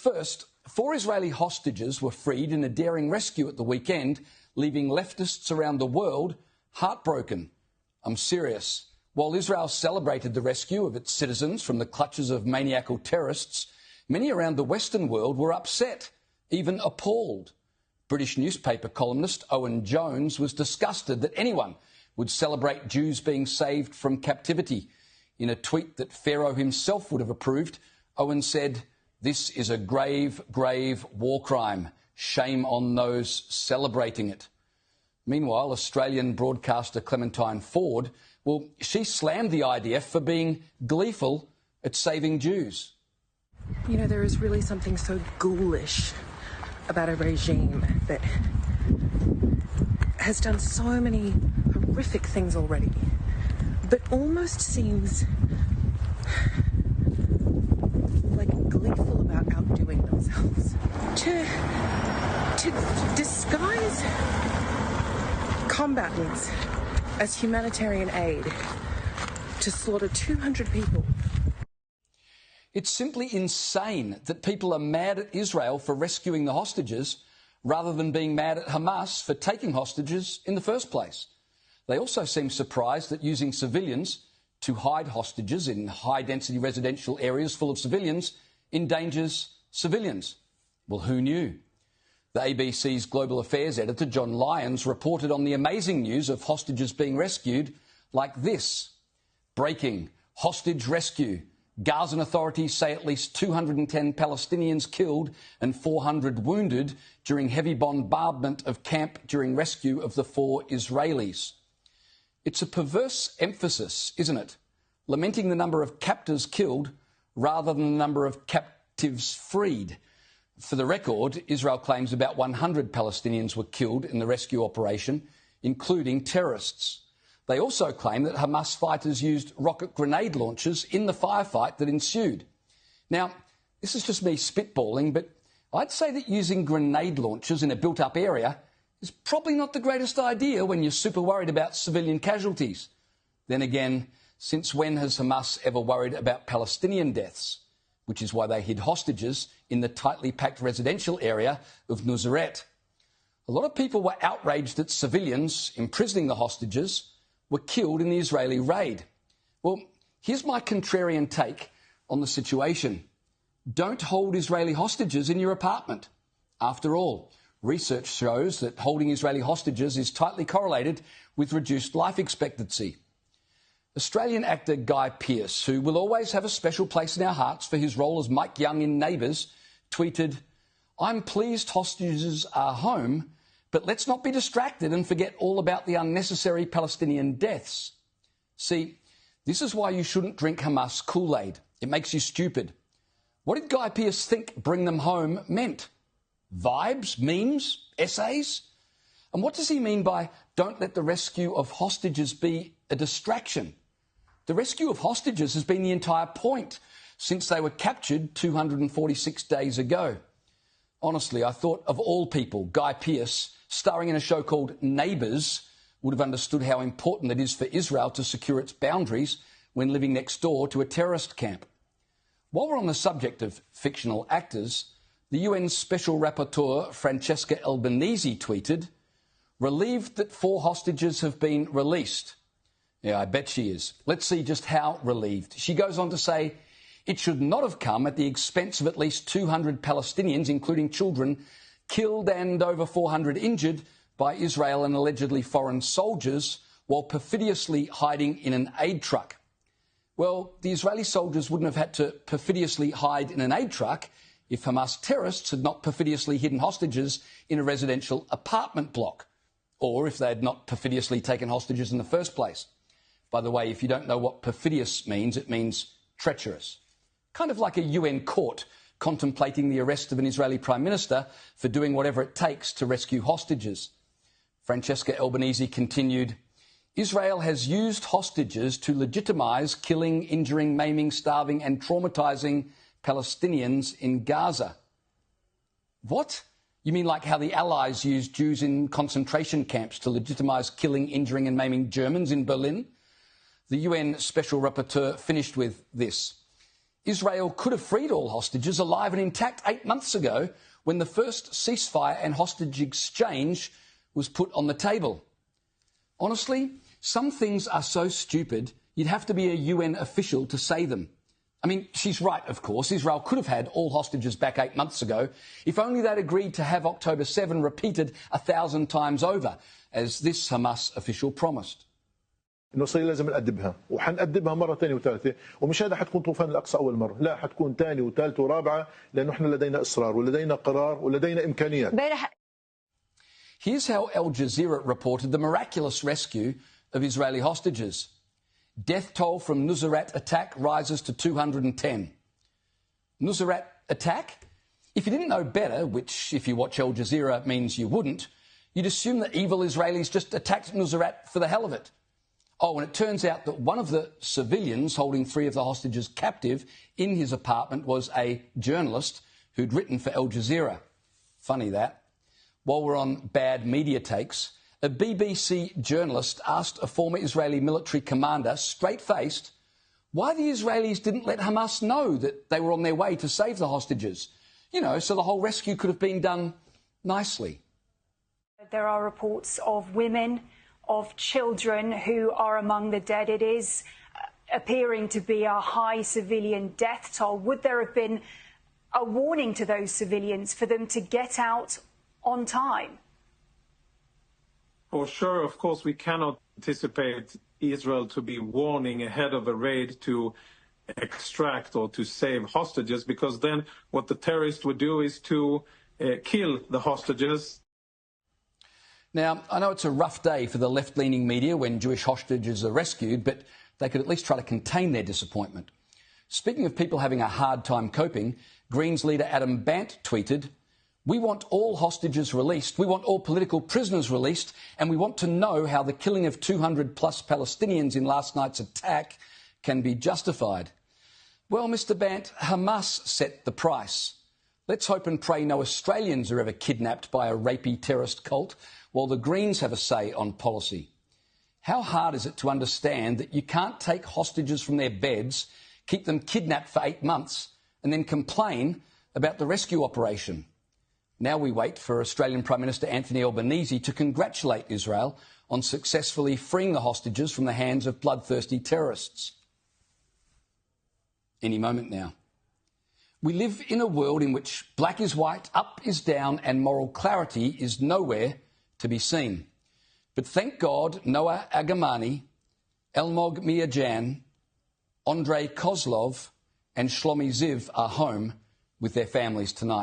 First, 4 Israeli hostages were freed in a daring rescue at the weekend, leaving leftists around the world heartbroken. I'm serious. While Israel celebrated the rescue of its citizens from the clutches of maniacal terrorists, many around the Western world were upset, even appalled. British newspaper columnist Owen Jones was disgusted that anyone would celebrate Jews being saved from captivity. In a tweet that Pharaoh himself would have approved, Owen said, "This is a grave, grave war crime. Shame on those celebrating it." Meanwhile, Australian broadcaster Clementine Ford, well, she slammed the IDF for being gleeful at saving Jews. You know, there is really something so ghoulish about a regime that has done so many horrific things already, but almost seems like gleeful about outdoing themselves. To disguise combatants as humanitarian aid, to slaughter 200 people. It's simply insane that people are mad at Israel for rescuing the hostages rather than being mad at Hamas for taking hostages in the first place. They also seem surprised that using civilians to hide hostages in high-density residential areas full of civilians endangers civilians. Well, who knew? The ABC's Global Affairs editor, John Lyons, reported on the amazing news of hostages being rescued like this. Breaking: hostage rescue. Gazan authorities say at least 210 Palestinians killed and 400 wounded during heavy bombardment of camp during rescue of the 4 Israelis. It's a perverse emphasis, isn't it? Lamenting the number of captors killed rather than the number of captives freed. For the record, Israel claims about 100 Palestinians were killed in the rescue operation, including terrorists. They also claim that Hamas fighters used rocket grenade launchers in the firefight that ensued. Now, this is just me spitballing, but I'd say that using grenade launchers in a built-up area is probably not the greatest idea when you're super worried about civilian casualties. Then again, since when has Hamas ever worried about Palestinian deaths? Which is why they hid hostages in the tightly packed residential area of Nuseirat. A lot of people were outraged that civilians imprisoning the hostages were killed in the Israeli raid. Well, here's my contrarian take on the situation. Don't hold Israeli hostages in your apartment. After all, research shows that holding Israeli hostages is tightly correlated with reduced life expectancy. Australian actor Guy Pearce, who will always have a special place in our hearts for his role as Mike Young in Neighbours, tweeted, "I'm pleased hostages are home, but let's not be distracted and forget all about the unnecessary Palestinian deaths." See, this is why you shouldn't drink Hamas Kool-Aid. It makes you stupid. What did Guy Pearce think bring them home meant? Vibes, memes, essays? And what does he mean by don't let the rescue of hostages be a distraction? The rescue of hostages has been the entire point since they were captured 246 days ago. Honestly, I thought of all people, Guy Pearce, starring in a show called Neighbours, would have understood how important it is for Israel to secure its boundaries when living next door to a terrorist camp. While we're on the subject of fictional actors, the UN Special Rapporteur Francesca Albanese tweeted, "Relieved that 4 hostages have been released." Yeah, I bet she is. Let's see just how relieved. She goes on to say, "It should not have come at the expense of at least 200 Palestinians, including children, killed and over 400 injured by Israel and allegedly foreign soldiers while perfidiously hiding in an aid truck." Well, the Israeli soldiers wouldn't have had to perfidiously hide in an aid truck if Hamas terrorists had not perfidiously hidden hostages in a residential apartment block, or if they had not perfidiously taken hostages in the first place. By the way, if you don't know what perfidious means, it means treacherous. Kind of like a UN court contemplating the arrest of an Israeli Prime Minister for doing whatever it takes to rescue hostages. Francesca Albanese continued, "Israel has used hostages to legitimise killing, injuring, maiming, starving and traumatising Palestinians in Gaza." What? You mean like how the Allies used Jews in concentration camps to legitimise killing, injuring and maiming Germans in Berlin? The UN Special Rapporteur finished with this. Israel could have freed all hostages alive and intact 8 months ago when the first ceasefire and hostage exchange was put on the table. Honestly, some things are so stupid you'd have to be a UN official to say them. I mean, she's right, of course. Israel could have had all hostages back 8 months ago if only they'd agreed to have October 7 repeated 1,000 times over, as this Hamas official promised. انه صار لازم نأدبها وحنأدبها مره ثانيه وثالثه، ومش هذا حتكون طوفان الاقصى اول مره، لا حتكون ثانيه وثالثه ورابعه، لانه احنا لدينا اصرار ولدينا قرار ولدينا امكانيات. Here's how Al Jazeera reported the miraculous rescue of Israeli hostages. Death toll from Nusrat attack rises to 210. Nusrat attack? If you didn't know better, which if you watch Al Jazeera means you wouldn't, you'd assume that evil Israelis just attacked Nusrat for the hell of it. Oh, and it turns out that one of the civilians holding 3 of the hostages captive in his apartment was a journalist who'd written for Al Jazeera. Funny that. While we're on bad media takes, a BBC journalist asked a former Israeli military commander, straight-faced, why the Israelis didn't let Hamas know that they were on their way to save the hostages. You know, so the whole rescue could have been done nicely. There are reports of women, of children who are among the dead. It is appearing to be a high civilian death toll. Would there have been a warning to those civilians for them to get out on time? For sure, of course, we cannot anticipate Israel to be warning ahead of a raid to extract or to save hostages, because then what the terrorists would do is to kill the hostages. Now, I know it's a rough day for the left-leaning media when Jewish hostages are rescued, but they could at least try to contain their disappointment. Speaking of people having a hard time coping, Greens leader Adam Bant tweeted, "We want all hostages released, we want all political prisoners released, and we want to know how the killing of 200-plus Palestinians in last night's attack can be justified." Well, Mr Bant, Hamas set the price. Let's hope and pray no Australians are ever kidnapped by a rapey terrorist cult, while the Greens have a say on policy. How hard is it to understand that you can't take hostages from their beds, keep them kidnapped for 8 months, and then complain about the rescue operation? Now we wait for Australian Prime Minister Anthony Albanese to congratulate Israel on successfully freeing the hostages from the hands of bloodthirsty terrorists. Any moment now. We live in a world in which black is white, up is down, and moral clarity is nowhere to be seen. But thank God Noah Agamani, Elmog Miajan, Andrei Kozlov and Shlomi Ziv are home with their families tonight.